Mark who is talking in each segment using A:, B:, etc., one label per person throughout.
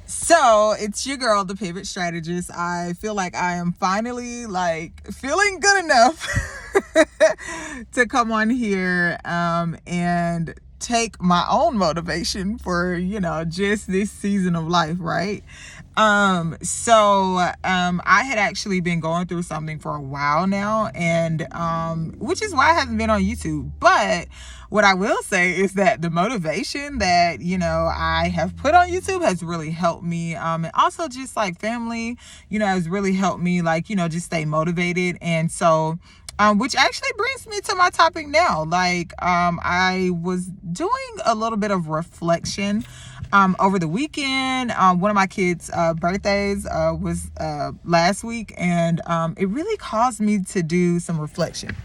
A: So it's your girl, the Pivot Strategist. I feel like I am finally feeling good enough to come on here and take my own motivation for, just this season of life, right? I had actually been going through something for a while now, and which is why I haven't been on YouTube. But what I will say is that the motivation that, I have put on YouTube has really helped me. And also just like family, has really helped me, just stay motivated. And so, which actually brings me to my topic now. I was doing a little bit of reflection over the weekend. One of my kids' birthdays was last week, and it really caused me to do some reflection.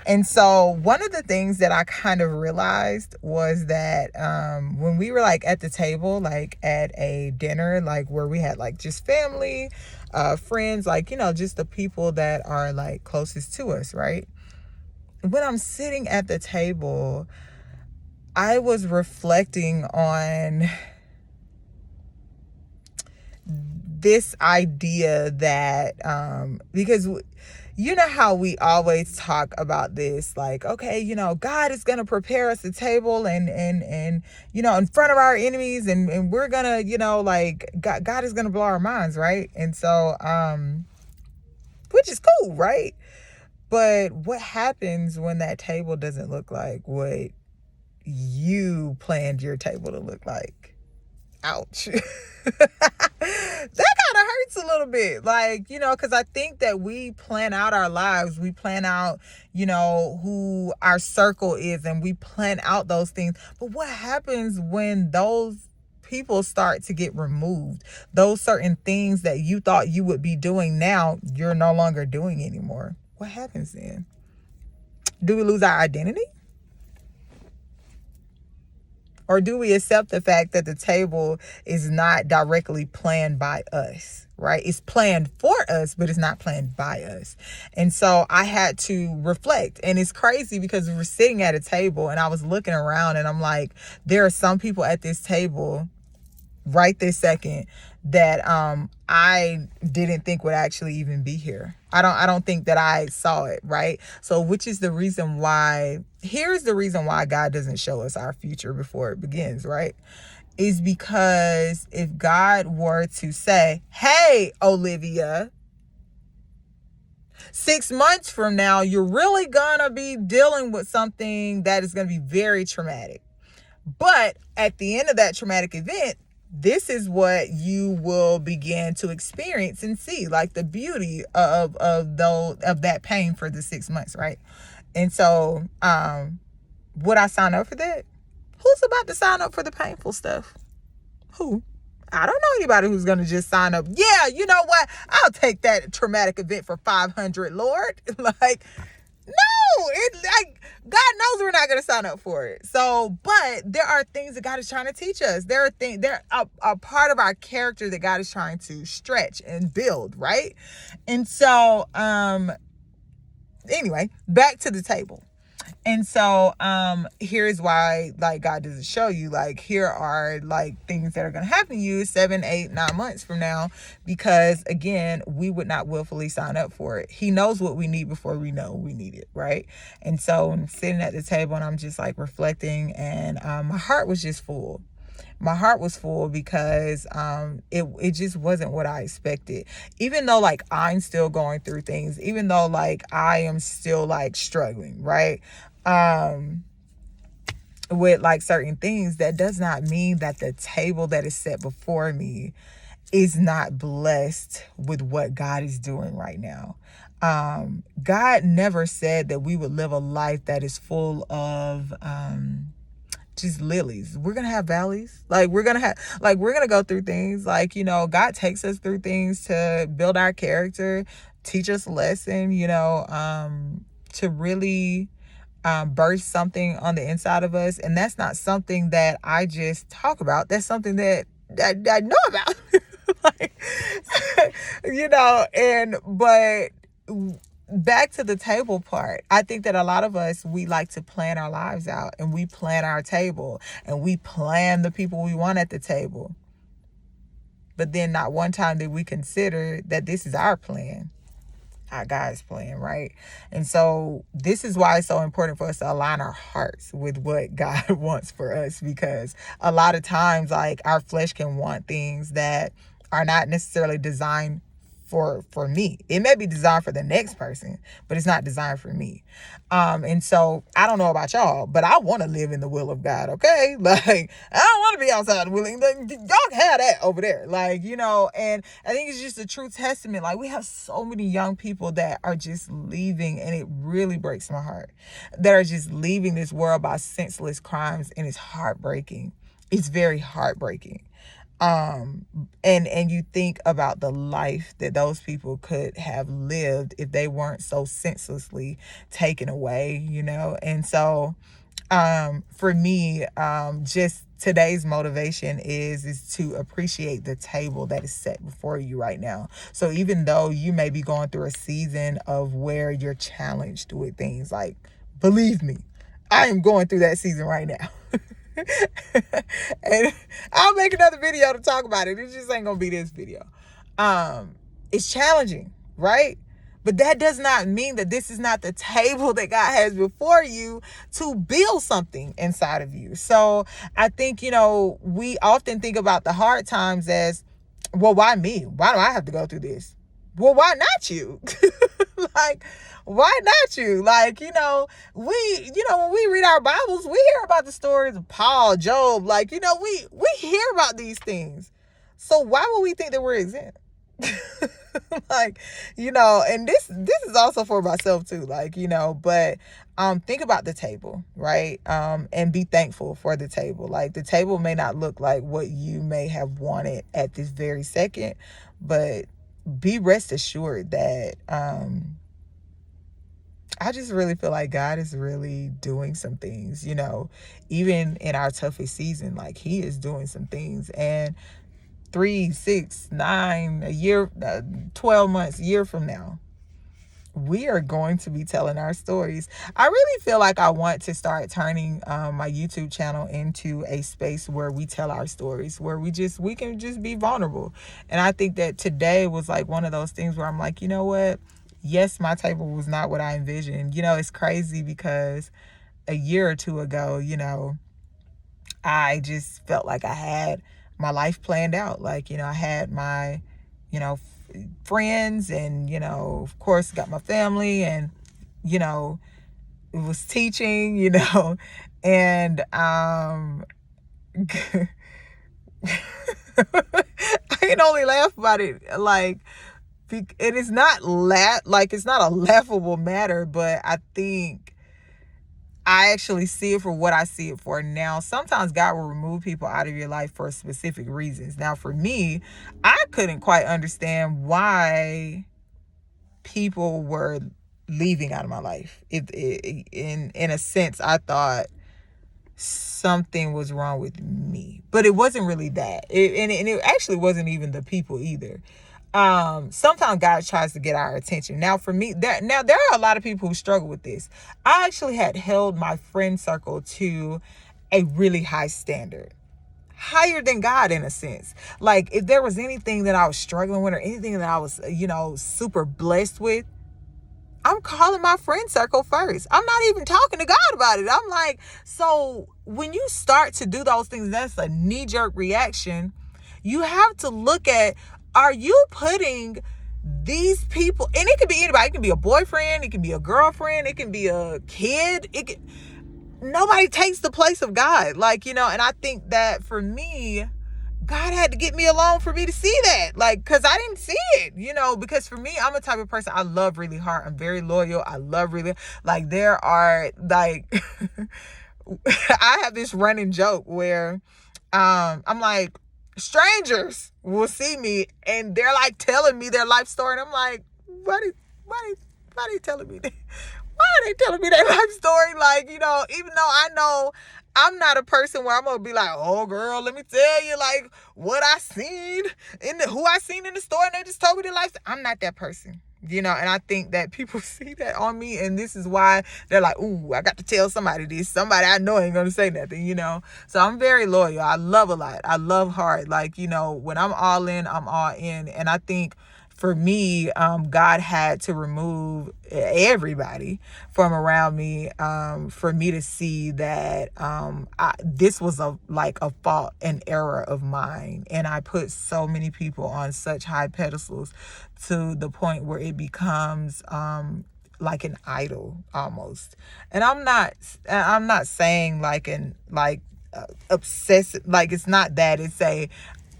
A: And so one of the things that I kind of realized was that when we were at the table, at a dinner, where we had just family, friends, just the people that are closest to us, right? When I'm sitting at the table, I was reflecting on this idea that because you know how we always talk about this, okay, God is gonna prepare us a table and in front of our enemies, and we're gonna, God is gonna blow our minds, right? And so which is cool, right? But what happens when that table doesn't look like what you planned your table to look like? Ouch. That kind of hurts a little bit, because I think that we plan out our lives, we plan out, who our circle is, and we plan out those things. But what happens when those people start to get removed? Those certain things that you thought you would be doing now, you're no longer doing anymore. What happens then? Do we lose our identity? Or do we accept the fact that the table is not directly planned by us, right? It's planned for us, but it's not planned by us. And so I had to reflect. And it's crazy because we were sitting at a table and I was looking around and I'm like, there are some people at this table right this second that I didn't think would actually even be here. I don't think that I saw it, right? So which is the reason why, here's the reason why God doesn't show us our future before it begins, right? Is because if God were to say, hey, Olivia, 6 months from now, you're really gonna be dealing with something that is gonna be very traumatic. But at the end of that traumatic event, this is what you will begin to experience and see, the beauty of that pain for the 6 months, right? And so, would I sign up for that? Who's about to sign up for the painful stuff? Who? I don't know anybody who's going to just sign up. Yeah, you know what? I'll take that traumatic event for 500, Lord. No, God knows we're not going to sign up for it. So, but there are things that God is trying to teach us. There are things, there are a part of our character that God is trying to stretch and build, right? And so, anyway, back to the table. And so here's why God doesn't show you, here are things that are going to happen to you 7, 8, 9 months from now, because again, we would not willfully sign up for it. He knows what we need before we know we need it, right? And so I'm sitting at the table and I'm just reflecting, and my heart was just full. My heart was full because it just wasn't what I expected. Even though I'm still going through things, even though I am still struggling, right? With certain things, that does not mean that the table that is set before me is not blessed with what God is doing right now. God never said that we would live a life that is full of just lilies. We're gonna have valleys. We're gonna go through things. God takes us through things to build our character, teach us a lesson, to really birth something on the inside of us. And that's not something that I just talk about. That's something that I know about. But back to the table part, I think that a lot of us, we like to plan our lives out, and we plan our table, and we plan the people we want at the table. But then not one time did we consider that this is our plan, our God's plan, right? And so this is why it's so important for us to align our hearts with what God wants for us, because a lot of times, like, our flesh can want things that are not necessarily designed for me. It may be designed for the next person, but it's not designed for me. And so I don't know about y'all, but I want to live in the will of God. Okay. Like, I don't want to be outside the will. Like, y'all have that over there. Like, and I think it's just a true testament. Like, we have so many young people that are just leaving, and it really breaks my heart, that are just leaving this world by senseless crimes. And it's heartbreaking. It's very heartbreaking. And you think about the life that those people could have lived if they weren't so senselessly taken away, and so for me, just today's motivation is to appreciate the table that is set before you right now. So even though you may be going through a season of where you're challenged with things, like, believe me, I am going through that season right now. And I'll make another video to talk about it. It just ain't gonna be this video. It's challenging, right? But that does not mean that this is not the table that God has before you to build something inside of you. So I think, we often think about the hard times as, well, why me? Why do I have to go through this? Well, why not you? Like, why not you? Like, when we read our Bibles, we hear about the stories of Paul, Job. Like, we hear about these things. So why would we think that we're exempt? Like, and this is also for myself too. Like, but think about the table, right? And be thankful for the table. Like, the table may not look like what you may have wanted at this very second, but be rest assured that I just really feel like God is really doing some things, even in our toughest season. Like, he is doing some things. And 3, 6, 9, a year, 12 months, a year from now, we are going to be telling our stories. I really feel like I want to start turning my YouTube channel into a space where we tell our stories, where we can just be vulnerable. And I think that today was like one of those things where I'm like, you know what? Yes, my table was not what I envisioned. It's crazy because a year or two ago, I just felt like I had my life planned out. Like, I had my, friends, and, of course, got my family, and, it was teaching, and I can only laugh about it. Like, it is not it's not a laughable matter, but I think I actually see it for what I see it for now. Sometimes God will remove people out of your life for specific reasons. Now, for me, I couldn't quite understand why people were leaving out of my life. In a sense, I thought something was wrong with me, but it wasn't really that. And it actually wasn't even the people either. Sometimes God tries to get our attention. Now, for me, there are a lot of people who struggle with this. I actually had held my friend circle to a really high standard, higher than God in a sense. Like, if there was anything that I was struggling with or anything that I was, super blessed with, I'm calling my friend circle first. I'm not even talking to God about it. I'm like, so when you start to do those things, that's a knee-jerk reaction. You have to look at, are you putting these people, and it could be anybody, it can be a boyfriend, it can be a girlfriend, it can be a kid, nobody takes the place of God. Like, and I think that for me, God had to get me alone for me to see that. Like, because I didn't see it, because for me, I'm a type of person, I love really hard. I'm very loyal. I love really, like, there are, like, I have this running joke where I'm like, strangers will see me and they're like telling me their life story, and I'm like, why they telling me that? Why are they telling me their life story? Like, even though I know I'm not a person where I'm gonna be like, oh girl, let me tell you like what I seen who I seen in the store, and they just told me their life. I'm not that person. you know, and I think that people see that on me, and this is why they're like, ooh, I got to tell somebody this. Somebody I know ain't gonna say nothing, you know. So I'm very loyal. I love a lot. I love hard. Like, you know, when I'm all in, I'm all in. And I think for me, God had to remove everybody from around me, for me to see that this was a fault and error of mine, and I put so many people on such high pedestals to the point where it becomes like an idol almost. And I'm not saying obsessive, like it's not that. It's a,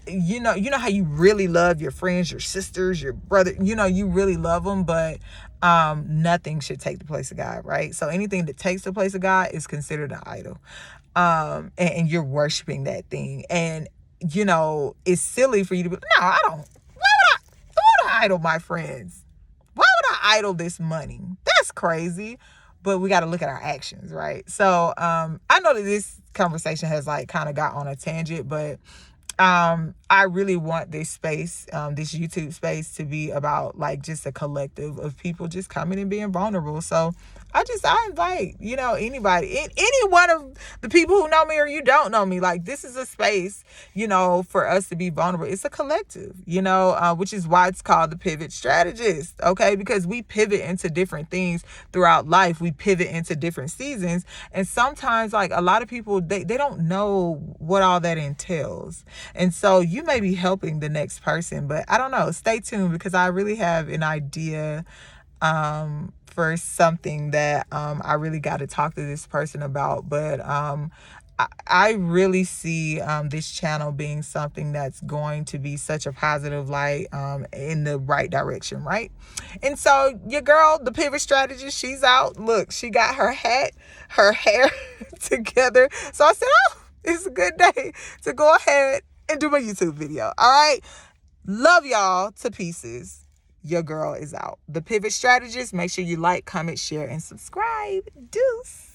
A: you know how you really love your friends, your sisters, your brother, you know, you really love them, but nothing should take the place of God, right? So anything that takes the place of God is considered an idol. And you're worshiping that thing. And you know, it's silly for you to be, no, I don't. Why would I idol my friends? Why would I idol this money? That's crazy. But we got to look at our actions, right? So I know that this conversation has like kind of got on a tangent, but I really want this space, this YouTube space, to be about like just a collective of people just coming and being vulnerable. So I invite, you know, anybody, any one of the people who know me or you don't know me, like this is a space, you know, for us to be vulnerable. It's a collective, you know, which is why it's called the Pivot Strategist. Okay. Because we pivot into different things throughout life. We pivot into different seasons. And sometimes like a lot of people, they don't know what all that entails. And so you may be helping the next person, but I don't know. Stay tuned, because I really have an idea for something that I really got to talk to this person about. But I really see this channel being something that's going to be such a positive light, in the right direction, right? And so your girl, the Pivot Strategist, she's out. Look, she got her hat, her hair together. So I said, oh, it's a good day to go ahead and do my YouTube video. All right. Love y'all to pieces. Your girl is out. The Pivot Strategist. Make sure you like, comment, share, and subscribe. Deuce.